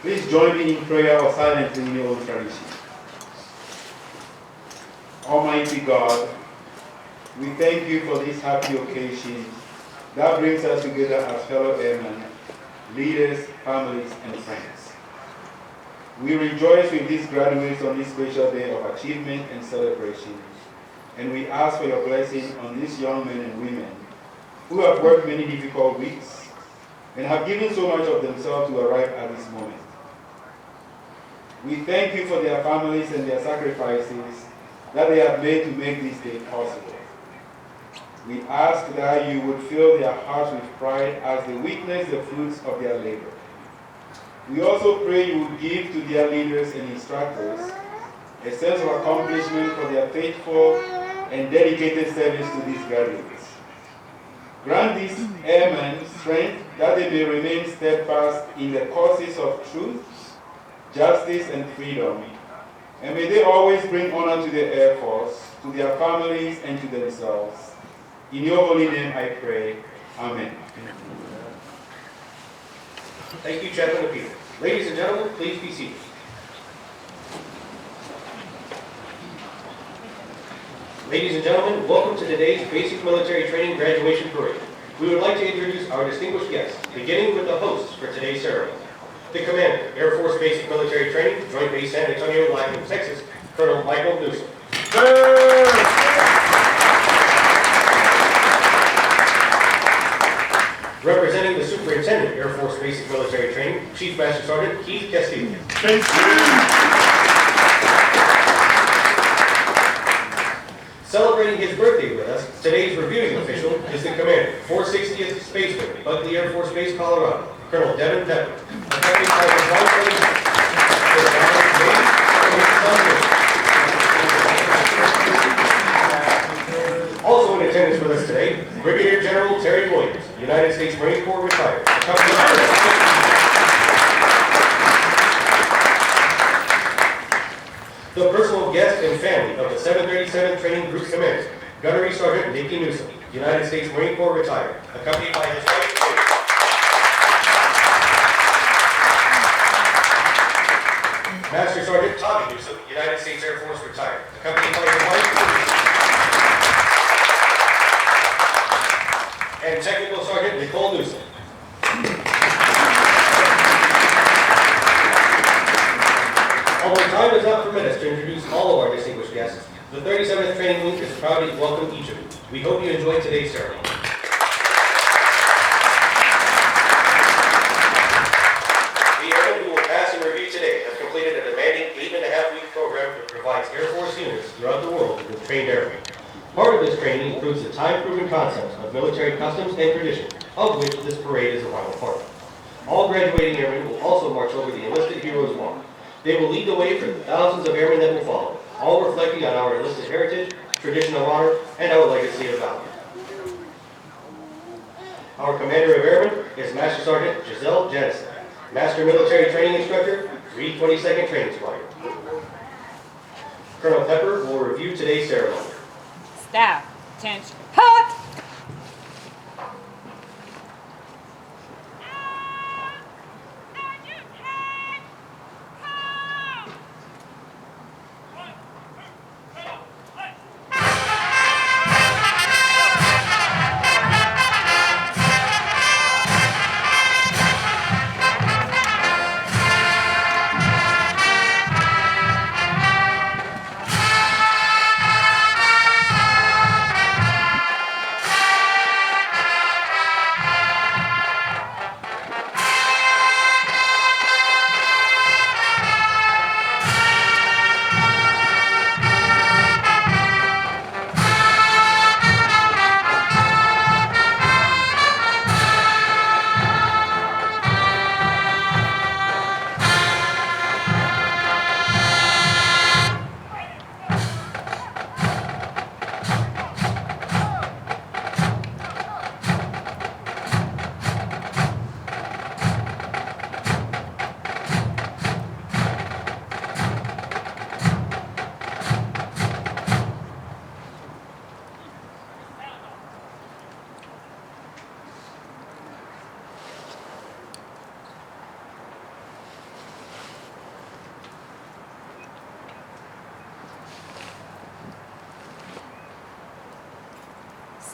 Please join me in prayer or silently in your own tradition. Almighty God, we thank you for this happy occasion that brings us together as fellow airmen, leaders, families, and friends. We rejoice with these graduates on this special day of achievement and celebration, and we ask for your blessing on these young men and women who have worked many difficult weeks and have given so much of themselves to arrive at this moment. We thank you for their families and their sacrifices that they have made to make this day possible. We ask that you would fill their hearts with pride as they witness the fruits of their labor. We also pray you would give to their leaders and instructors a sense of accomplishment for their faithful and dedicated service to these graduates. Grant these airmen strength that they may remain steadfast in the causes of truth, justice, and freedom. And may they always bring honor to the Air Force, to their families, and to themselves. In your holy name I pray. Amen. Thank you, Chaplain Appeal. Ladies and gentlemen, please be seated. Ladies and gentlemen, welcome to today's Basic Military Training Graduation Parade. We would like to introduce our distinguished guests, beginning with the hosts for today's ceremony. The Commander, Air Force Basic Military Training, Joint Base San Antonio, Lackland, Texas, Colonel Michael Newsom. Representing the Superintendent, Air Force Basic Military Training, Chief Master Sergeant Keith Castillo. Celebrating his birthday with us, today's reviewing official is the Commander, 460th Spaceman, Buckley Air Force Base, Colorado, Colonel Devin. Accompanied by his wife, also in attendance with us today, Brigadier General Terry Williams, United States Marine Corps retired. The personal guest and family of the 737 Training Group Commander, Gunnery Sergeant Nikki Newsom, United States Marine Corps retired, accompanied by his wife. Master Sergeant Tommy Newsom, United States Air Force retired, accompanied by his wife. And Technical Sergeant Nicole Newsom. Although time does not permit us to introduce all of our distinguished guests, the 37th Training Group is proud to welcome each of you. We hope you enjoyed today's ceremony. The airmen who will pass and review today have completed a demanding 8.5-week program that provides Air Force units throughout the world with trained airmen. Part of this training includes the time-proven concepts of military customs and tradition, of which this parade is a vital part. All graduating airmen will also march over the Enlisted Heroes Walk. They will lead the way for the thousands of airmen that will follow, all reflecting on our enlisted heritage, tradition of honor, and our legacy of valor. Our Commander of Airmen is Master Sergeant Giselle Jennison, Master Military Training Instructor, 322nd Training Squadron. Colonel Pepper will review today's ceremony. Staff, attention, cut!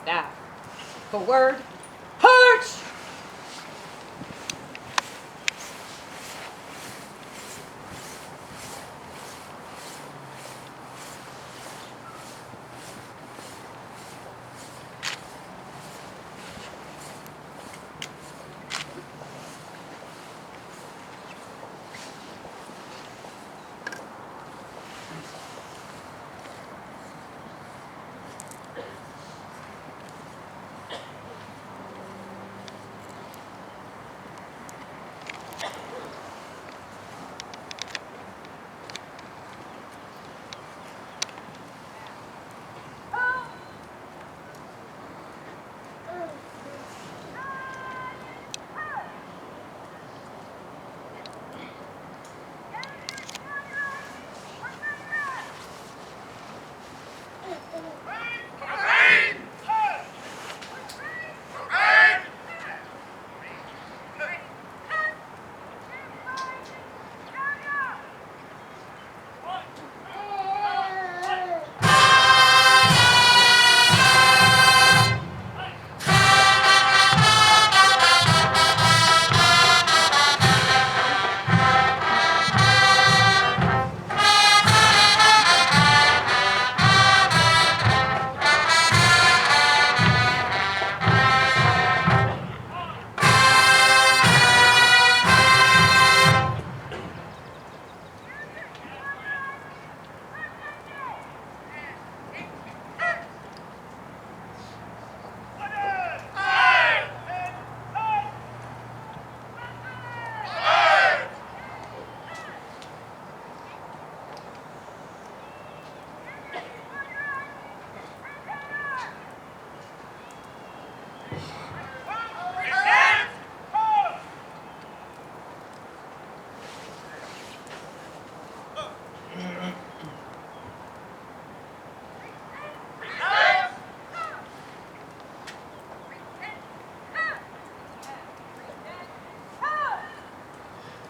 staff. Forward, march!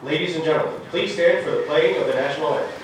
Ladies and gentlemen, please stand for the playing of the national anthem.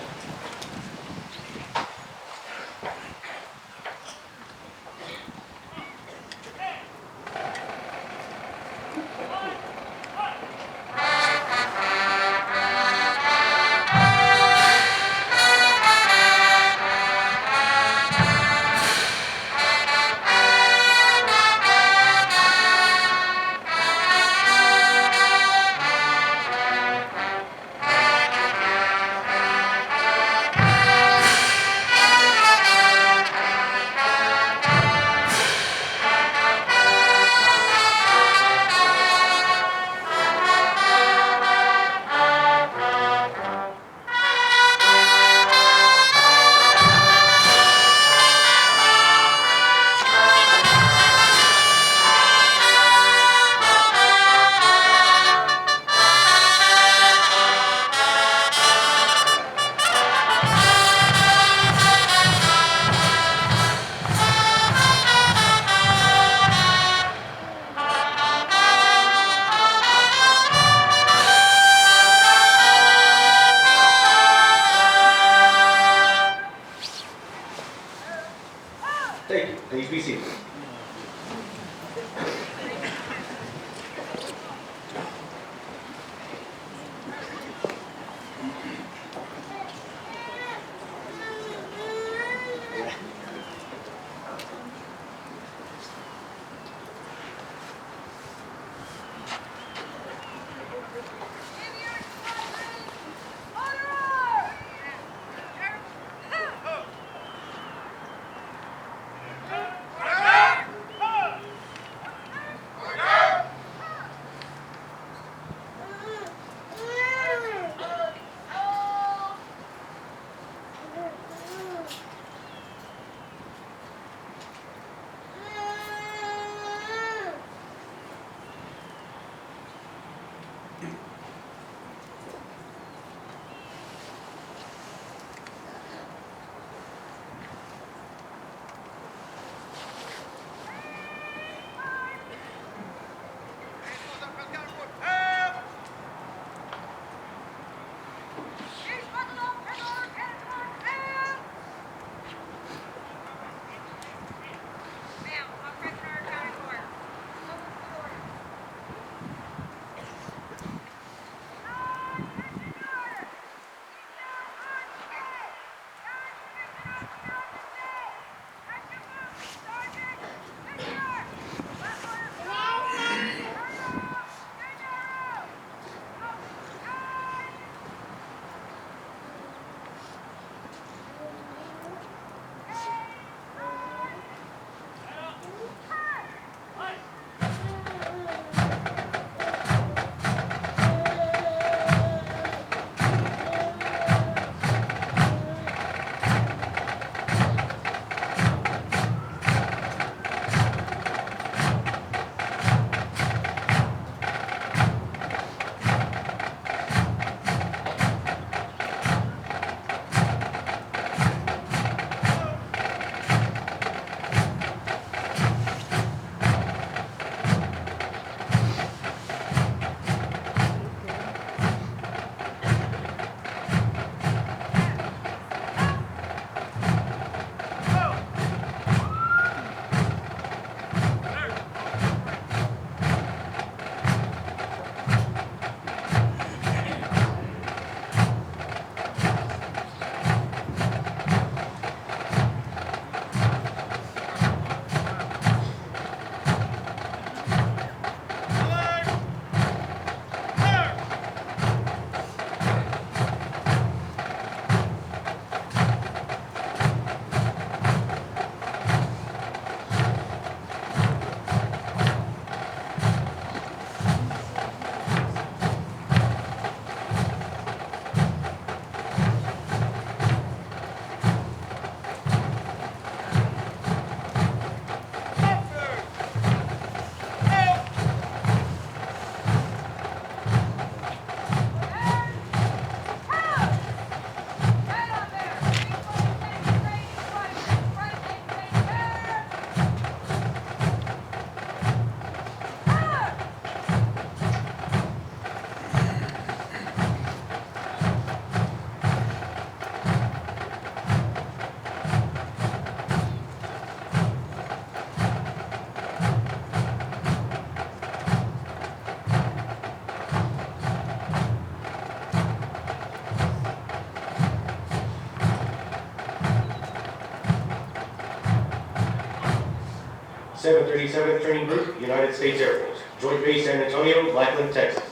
737th Training Group, United States Air Force, Joint Base San Antonio, Lackland, Texas.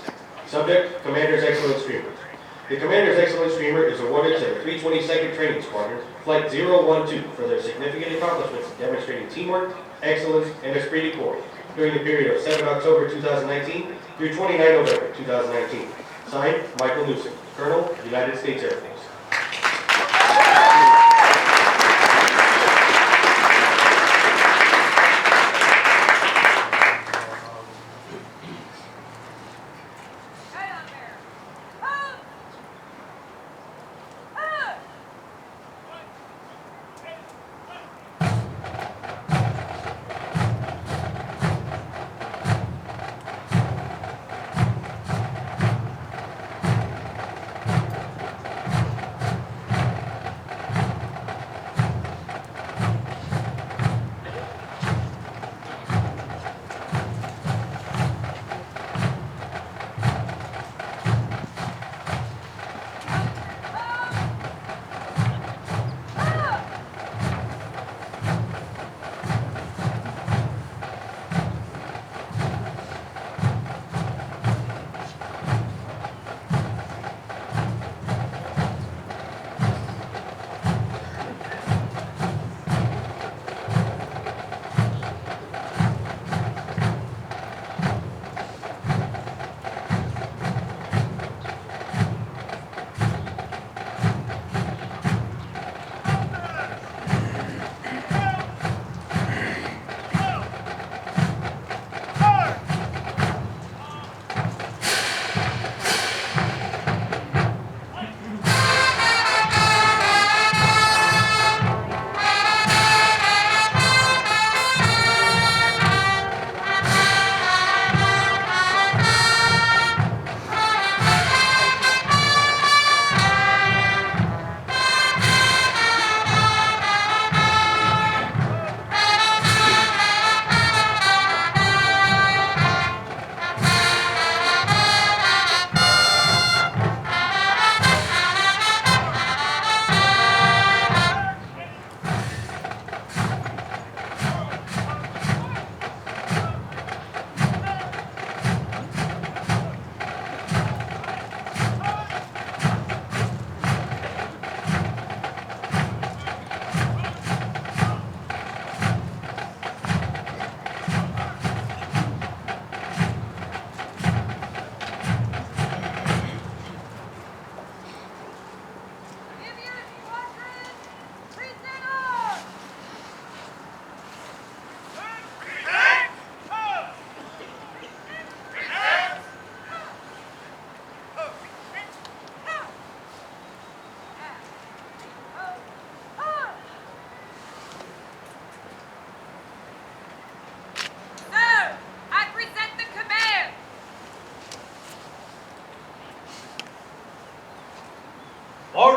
Subject, Commander's Excellence Streamer. The Commander's Excellence Streamer is awarded to the 322nd Training Squadron, Flight 012, for their significant accomplishments demonstrating teamwork, excellence, and esprit de corps during the period of 7 October 2019 through 29 November 2019. Signed, Michael Newsom, Colonel, United States Air Force.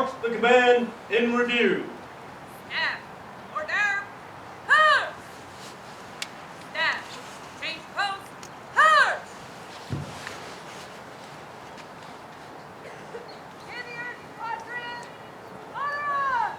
March the command in review. Snap. Order. March. Snap. Change post. March. Indian squadron. Order.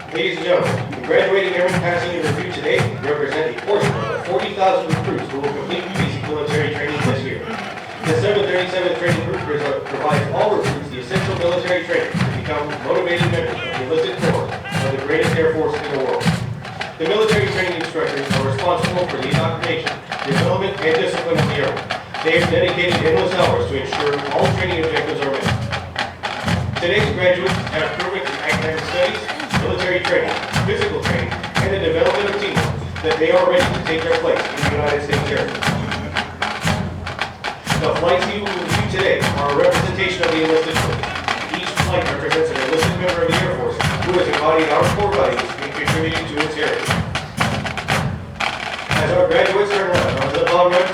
Ladies and gentlemen, the graduating airmen passing in review today represent a portion of the 40,000 recruits who will complete basic military training this year. The 737th Training Group provides all recruits the essential military training to become motivated members of the enlisted corps of the greatest air force in the world. The military training instructors are responsible for the indoctrination, development, and discipline of the airmen. They have dedicated endless hours to ensure all training objectives are met. Today's graduates have proven through academic studies, military training, physical training, and the development of teamwork that they are ready to take their place in the United States Air Force. The flights you will view today are a representation of the enlisted force. Each flight represents an enlisted member of the Air Force who has embodied our core values and contributed to its heritage. As our graduates turn left onto the long run,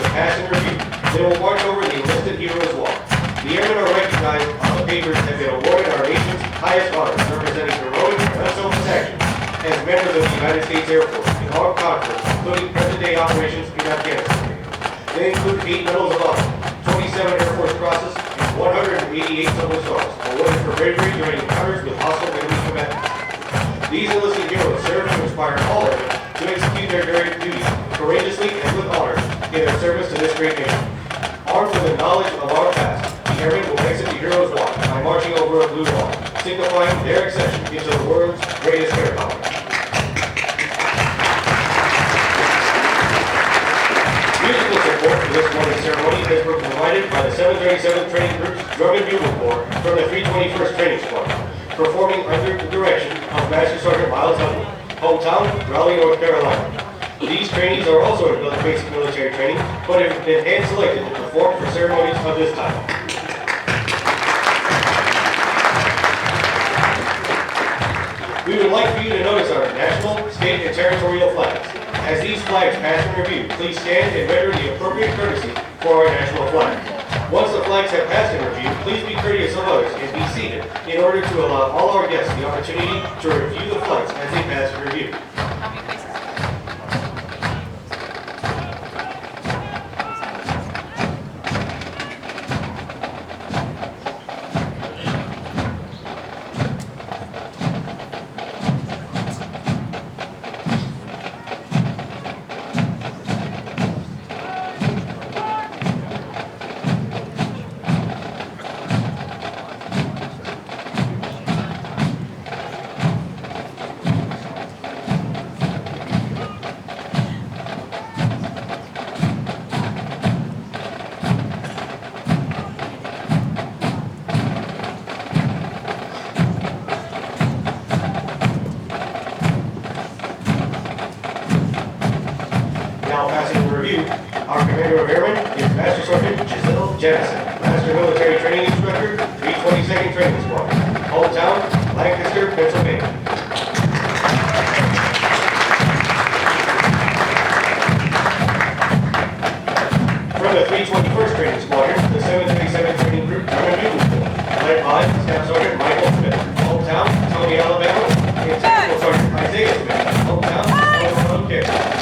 Air Force in armed conflicts, including present-day operations in Afghanistan. They include 8 Medals of Honor, 27 Air Force Crosses, and 188 Silver Stars, awarded for bravery during encounters with hostile enemy combatants. These enlisted heroes serve to inspire all of them to execute their duties courageously and with honor in their service to this great nation. Armed with the knowledge of our past, the airmen will exit the hero's walk by marching over a blue wall, signifying their accession into the world's greatest air power. Musical support for this morning's ceremony has been provided by the 737th Training Group's Drum and Bugle Corps from the 321st Training Squad, performing under the direction of Master Sergeant Miles Huntley, hometown, Raleigh, North Carolina. These trainees are also in basic military training, but have been hand-selected to perform for ceremonies of this type. We would like for you to notice our national, state, and territorial flags. As these flags pass in review, please stand and render the appropriate courtesy for our national flag. Once the flags have passed in review, please be courteous of others and be seated in order to allow all our guests the opportunity to review the flags as they pass in review. Now passing the review, our Commander of Airmen is Master Sergeant JBSA-Lackland, Master Military Training Instructor, 322nd Training Squad, hometown, Lancaster, Pennsylvania. From the 321st Training Squadron, the 737 Training Group, Drum and Bugle Corps, led by Staff Sergeant Michael Smith, hometown, Tony, Alabama, and Technical Sergeant Isaiah Smith, hometown, Oklahoma, Kansas.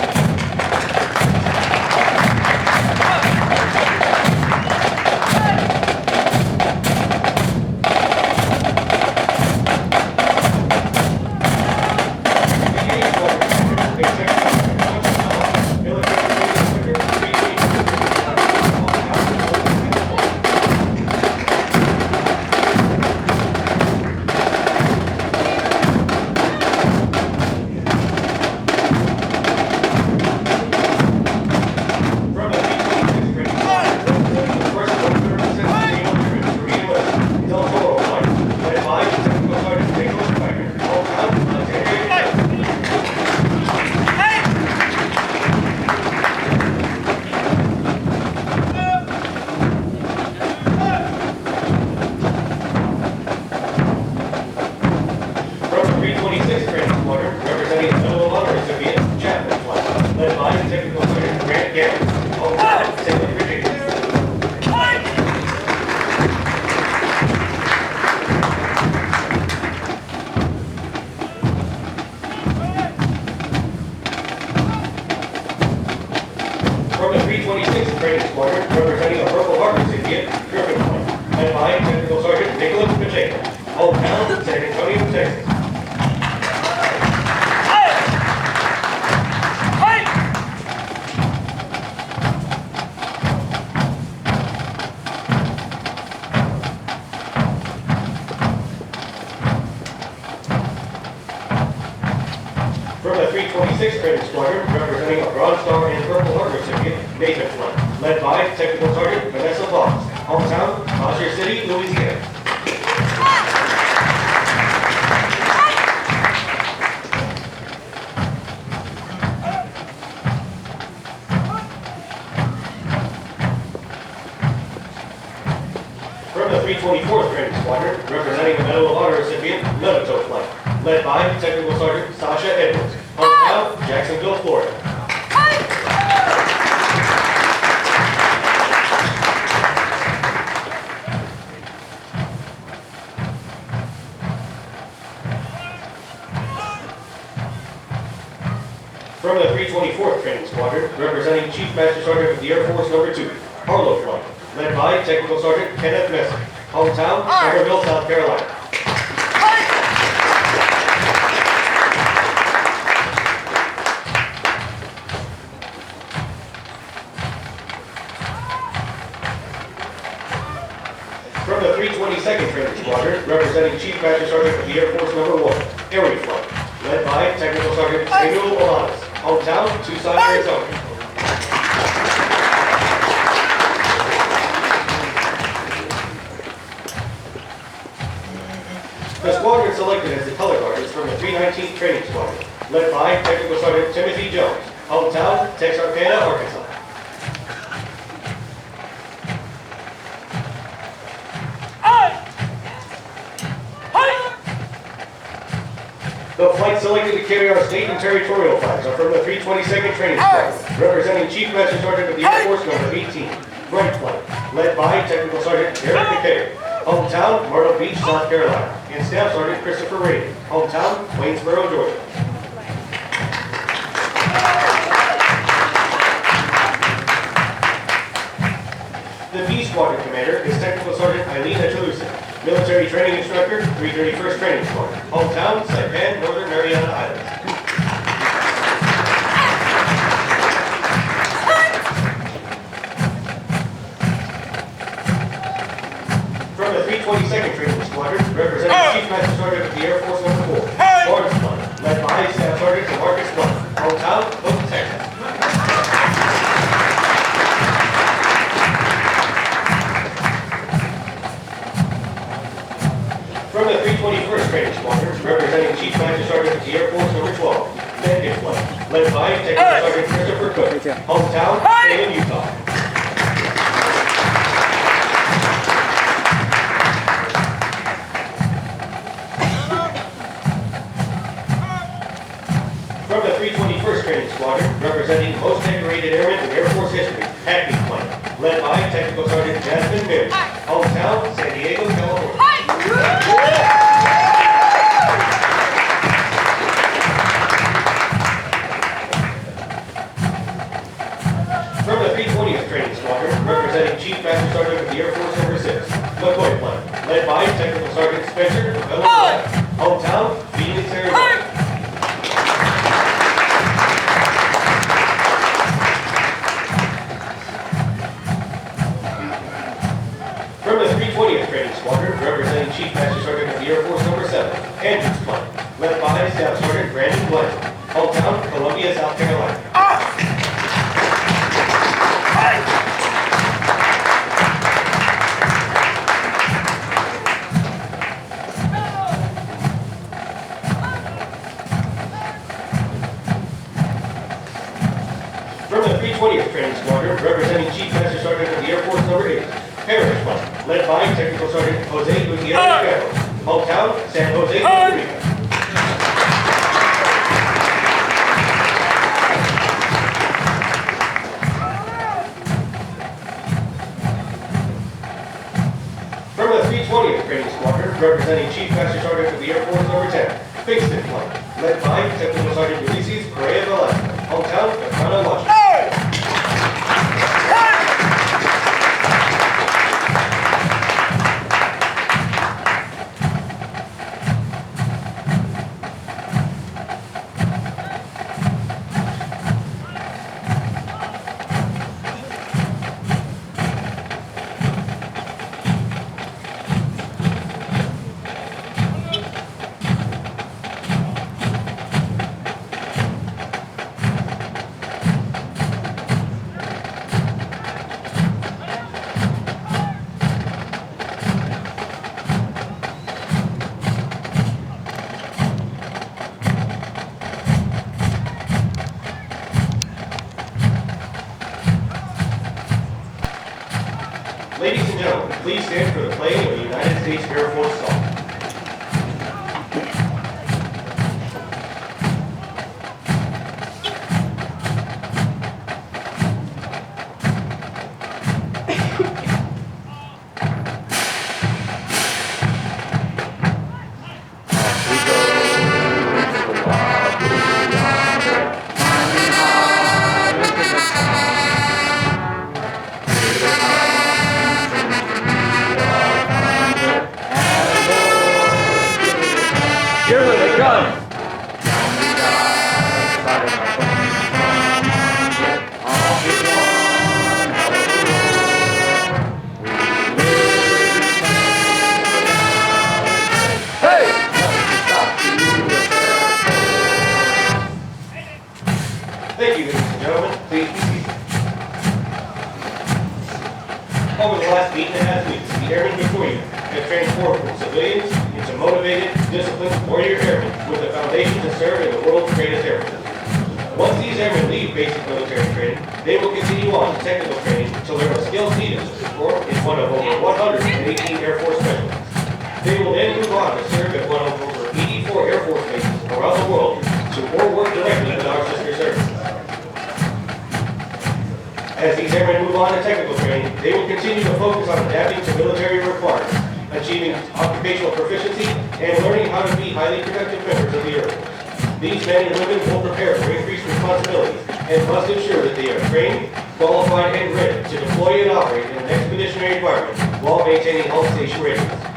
From the 326th Training Squadron, representing a Bronze Star and Purple Heart recipient, Nathan Flynn, led by Technical Sergeant Vanessa Fox, hometown, Bossier City, Louisiana. From the 324th Training Squadron, representing the Medal of Honor recipient, Levanto Flight, led by Technical Sergeant Sasha Edwards, hometown, Jacksonville, Florida. From the 324th Training Squadron, representing Chief Master Sergeant of the Air Force Number 2, Harlow Flight, led by Technical Sergeant Kenneth Messer, hometown, Somerville, South Carolina. From the 322nd Training Squadron, representing Chief Master Sergeant of the Air Force Number 1, Air Flight, led by Technical Sergeant Samuel Olanes, hometown, Tucson, Arizona. The squadron selected as the color guard is from the 319th Training Squadron, led by Technical Sergeant Timothy Jones, hometown, Texarkana, Arkansas. The flights selected to carry our state and territorial flags are from the 322nd Training Squadron, representing Chief Master Sergeant of the Air Force Number 18, Bright Flight, led by Technical Sergeant Derek McKay, hometown, Myrtle Beach, South Carolina, and Staff Sergeant Christopher Rady, hometown, Waynesboro, Georgia. The B Squadron Commander is Technical Sergeant Eileen Echalusa, Military Training Instructor, 331st Training Squadron, hometown, Saipan, Northern Mariana Islands. From the 322nd Training Squadron, representing Chief Master Sergeant of the Air Force Number 4, Lawrence Blunt, led by Staff Sergeant Marcus Blunt, hometown, Hope, Texas. From the 321st Training Squadron, representing Chief Master Sergeant of the Air Force Number 12, Bandit Flight, led by Technical Sergeant Christopher Cook, hometown, Salem, Utah. From the 321st Training Squadron, representing most decorated airman in Air Force history, Hackney Flight, led by Technical Sergeant Jasmine Mary, hometown, San Diego, California. From the 320th Training Squadron, representing Chief Master Sergeant of the Air Force Number 6, McCoy Flight, led by Technical Sergeant Spencer Miller, hometown, Phoenix, Arizona. From the 320th Training Squadron, representing Chief Master Sergeant of the Air Force Number 7, Andrews Flight, led by Staff Sergeant Brandon Blanchard, hometown, Columbia, South Carolina. From the 320th Training Squadron, representing Chief Master Sergeant of the Air Force Number 8, Heritage Flight, led by Technical Sergeant Jose Gutierrez, hometown, San Jose, Costa Rica. From the 320th Training Squadron, representing Chief Master Sergeant of the Air Force Number 10, Kingston Flight, led by Technical Sergeant Ulysses Correa Velasquez, hometown, Tacoma, Washington. Ladies and gentlemen, please stand for the playing of the United States Air Force song. Thank you, ladies and gentlemen. Please be seated. Over the last 8.5 weeks, the airmen before you have transformed from civilians into motivated, disciplined warrior airmen with the foundation to serve in the world's greatest air force. Once these airmen leave basic military training, they will continue on to technical training to learn the skills needed to perform in one of over 118 Air Force specialties. They will then move on to serve at one of over 84 Air Force bases around the world or work directly with our sister services. As these airmen move on to technical training, they will continue to focus on adapting to military requirements, achieving occupational proficiency, and learning how to be highly productive members of the Air Force. These men and women will prepare for increased responsibilities and must ensure that they are trained, qualified, and ready to deploy and operate in an expeditionary environment while maintaining home station readiness.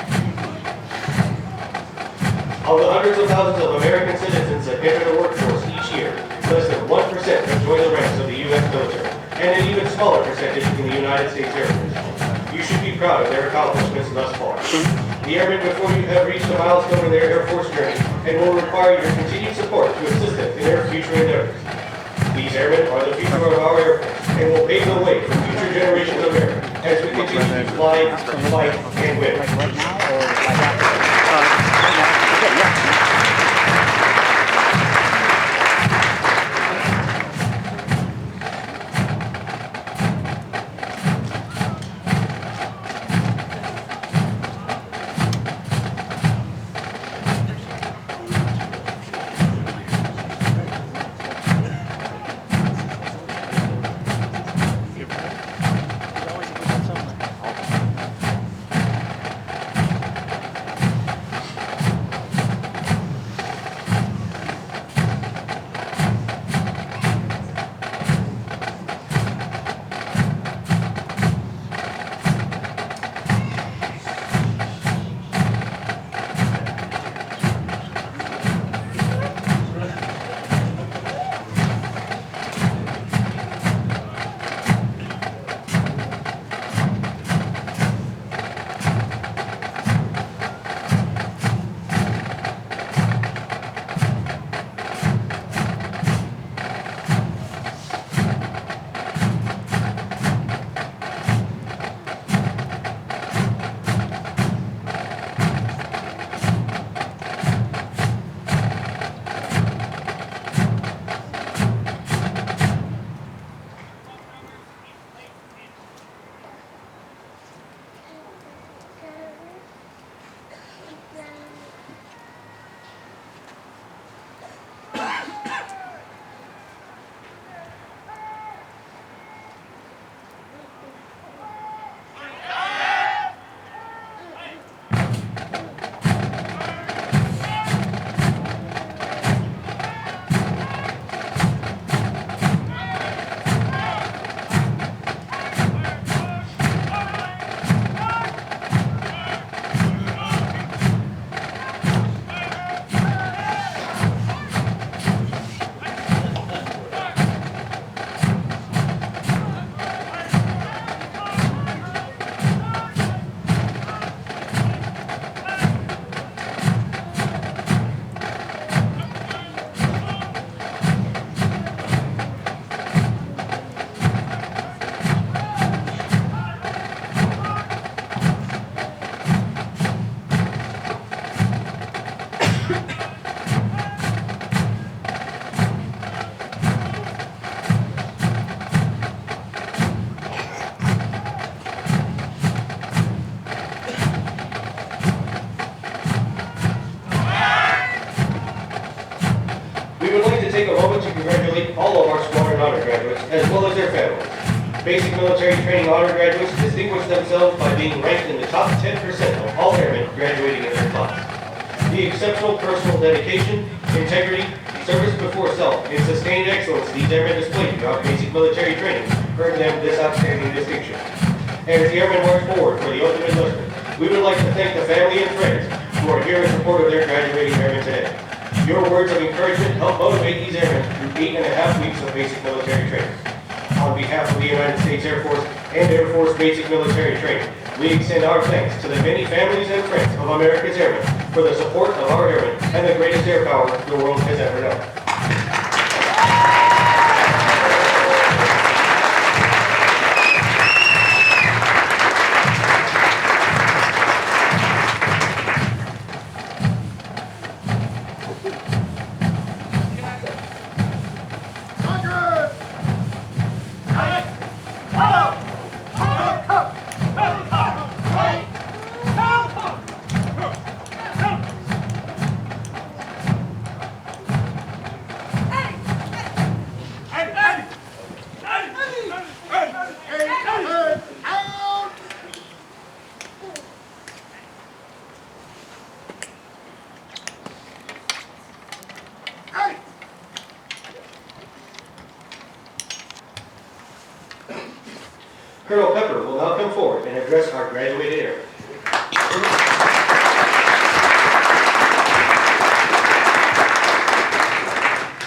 Of the hundreds of thousands of American citizens that enter the workforce each year, less than 1% have joined the ranks of the U.S. military, and an even smaller percentage in the United States Air Force. You should be proud of their accomplishments thus far. The airmen before you have reached a milestone in their Air Force journey and will require your continued support to assist them in their future endeavors. These airmen are the future of our Air Force and will pave the way for future generations of airmen as we continue to fly, fight, and win. Like right now or like after? Yeah. take a moment to congratulate all of our squadron honor graduates, as well as their families. Basic military training honor graduates distinguish themselves by being ranked in the top 10% of all airmen graduating in their class. The exceptional personal dedication, integrity, service before self, and sustained excellence these airmen displayed throughout basic military training earned them this outstanding distinction. As the airmen march forward for the oath of enlistment, we would like to thank the family and friends who are here in support of their graduating airmen today. Your words of encouragement help motivate these airmen through 8.5 weeks of basic military training. On behalf of the United States Air Force and Air Force Basic Military Training, we extend our thanks to the many families and friends of America's airmen for the support of our airmen and the greatest air power the world has ever known. Colonel Pepper will now come forward and address our graduated airmen.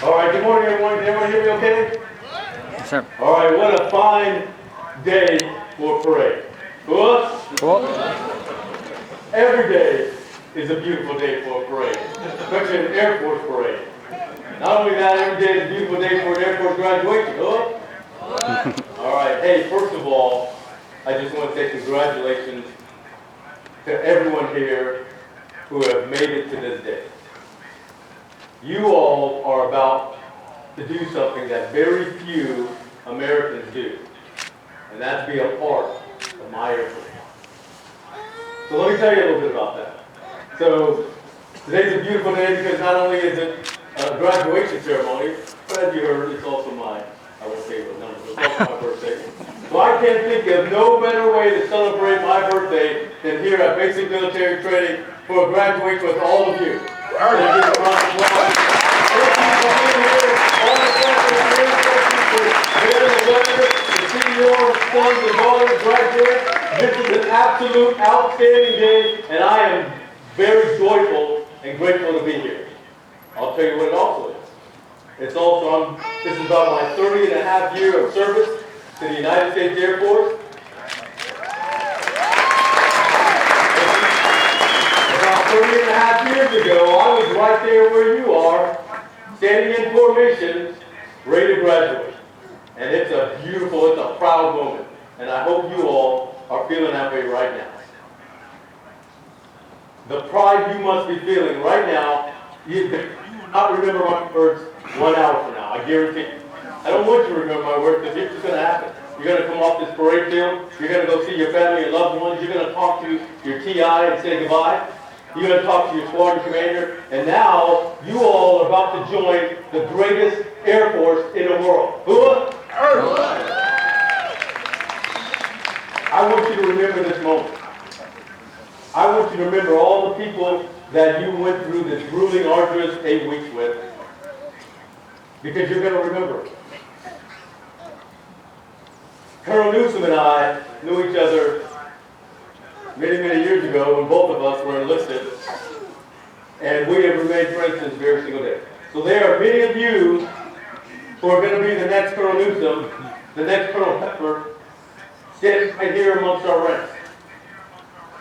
All right, good morning, everyone. Can everyone hear me okay? Yes, sir. All right, what a fine day for parade. Cool? Cool. Every day is a beautiful day for a parade, especially an Air Force parade. Not only that, every day is a beautiful day for an Air Force graduation. Cool? All right, hey, first of all, I just want to say congratulations to everyone here who have made it to this day. You all are about to do something that very few Americans do, and that's be a part of my Air Force. So let me tell you a little bit about that. So today's a beautiful day because not only is it a graduation ceremony, but as you heard, it's also my, I won't say what number, but it's also my birthday. So I can't think of no better way to celebrate my birthday than here at Basic Military Training for a graduation with all of you. Thank you for being here. All the families here, thank you for bearing the weather, to see your sons and daughters graduate. This is an absolute outstanding day, and I am very joyful and grateful to be here. I'll tell you what it also is. It's also, this is about my 30.5 year of service to the United States Air Force. About 30.5 years ago, I was right there where you are, standing in formation, ready to graduate. And it's a beautiful, it's a proud moment. And I hope you all are feeling that way right now. The pride you must be feeling right now, you will not remember my words 1 hour from now, I guarantee you. I don't want you to remember my words because here's what's going to happen. You're going to come off this parade field, you're going to go see your family and loved ones, you're going to talk to your TI and say goodbye. You're going to talk to your squadron commander, and now you all are about to join the greatest Air Force in the world. I want you to remember this moment. I want you to remember all the people that you went through this grueling, arduous 8 weeks with, because you're going to remember it. Colonel Newsom and I knew each other many, many years ago when both of us were enlisted, and we have remained friends since every single day. So there are many of you who are going to be the next Colonel Newsom, the next Colonel Pepper, standing right here amongst our ranks.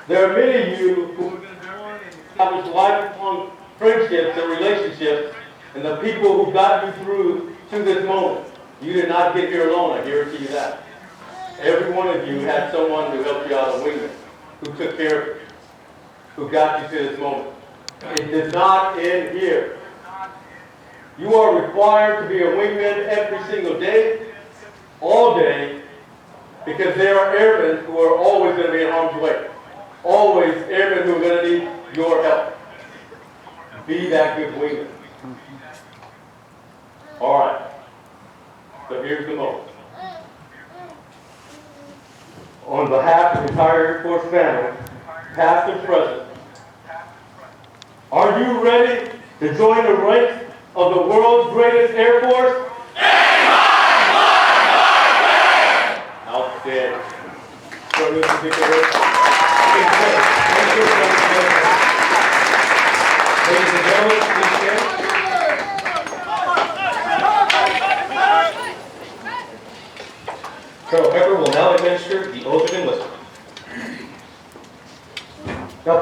There are many of you who are going to go on and establish lifelong friendships and relationships, and the people who got you through to this moment. You did not get here alone, I guarantee you that. Every one of you had someone who helped you out of wingman, who took care of you, who got you to this moment. It does not end here. You are required to be a wingman every single day, all day, because there are airmen who are always going to be in harm's way. Always airmen who are going to need your help. Be that good wingman. All right. So here's the moment. On behalf of the entire Air Force family, past and present, are you ready to join the ranks of the world's greatest Air Force? Outstanding. Ladies and gentlemen, please stand.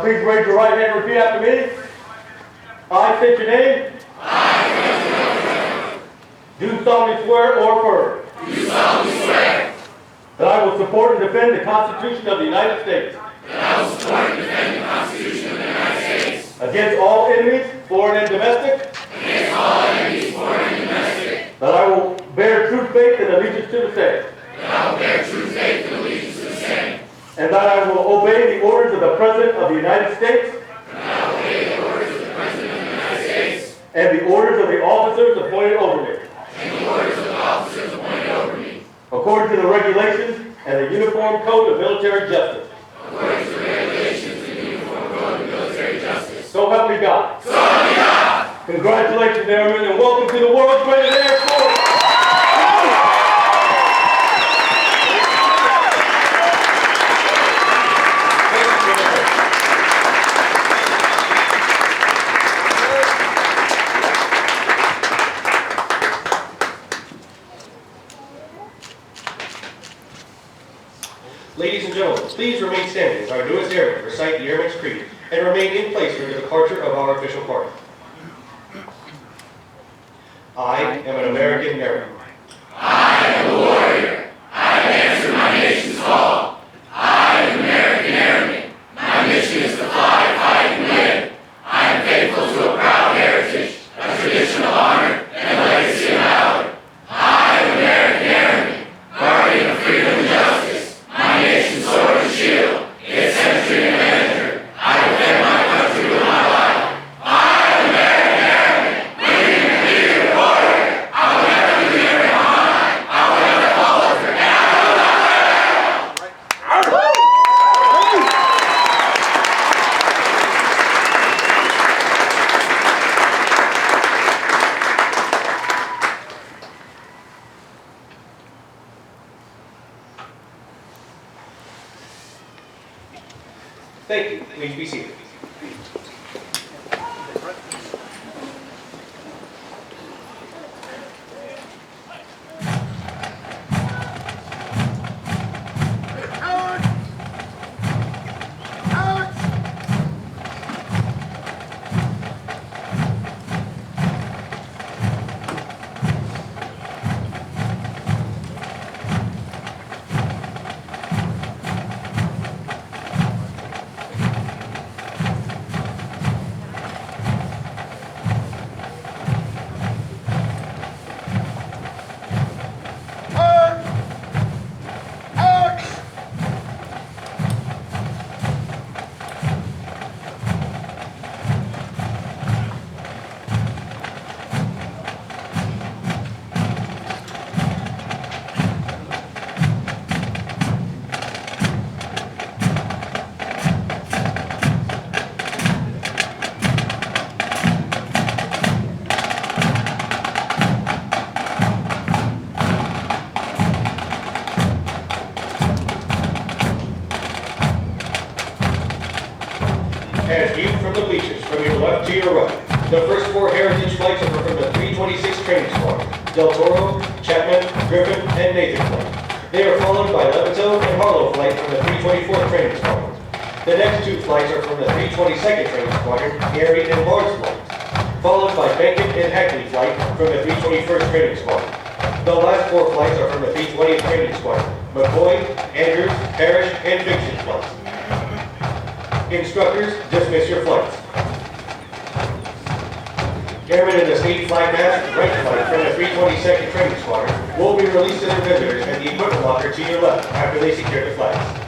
please raise your right hand and repeat after me. I state your name. Do solemnly swear or affirm. Do solemnly swear That I will support and defend the Constitution of the United States. that I will support and defend the Constitution of the United States Against all enemies, foreign and domestic. against all enemies, foreign and domestic, That I will bear true faith and allegiance to the same. that I will bear true faith and allegiance to the same, And that I will obey the orders of the President of the United States. and that I will obey the orders of the President of the United States And the orders of the officers appointed over me. and the orders of the officers appointed over me, According to the regulations and the Uniform Code of Military Justice. according to the regulations and Uniform Code of Military Justice. So help me God. So help me God! Congratulations, Airmen, and welcome to the world's greatest Air Force. Ladies and gentlemen, please remain standing as our newest airmen recite the Airman's Creed and remain in place for the departure of our official party. I am an American airman. I am a warrior. I have answered my nation's call. I am an American airman. My mission is to fly, fight, and live. I am faithful to a proud heritage, a tradition of honor, and a legacy of valor. I am an American airman, guardian of freedom and justice. My nation's sword and shield, its sentry and avenger. I defend my country with my life. I am an American airman, winning and leader, warrior. I will never leave the airman behind. I will never falter, and I will not fail. Thank you. Please be seated. And viewed from the bleachers, from your left to your right, the first four heritage flights are from the 326 Training Squadron, Del Toro, Chapman, Griffin, and Nathan flight. They are followed by Levitot and Harlow flight from the 324th Training Squadron. The next two flights are from the 322nd Training Squadron, Gary and Barnes flights, followed by Beckett and Hackley flight from the 321st Training Squadron. The last four flights are from the 320th Training Squadron, McCoy, Andrews, Parrish, and Fiction flights. Instructors, dismiss your flights. Airmen in the state flag mast right flight from the 322nd Training Squadron will be released to their visitors at the equipment locker to your left after they secure the flags.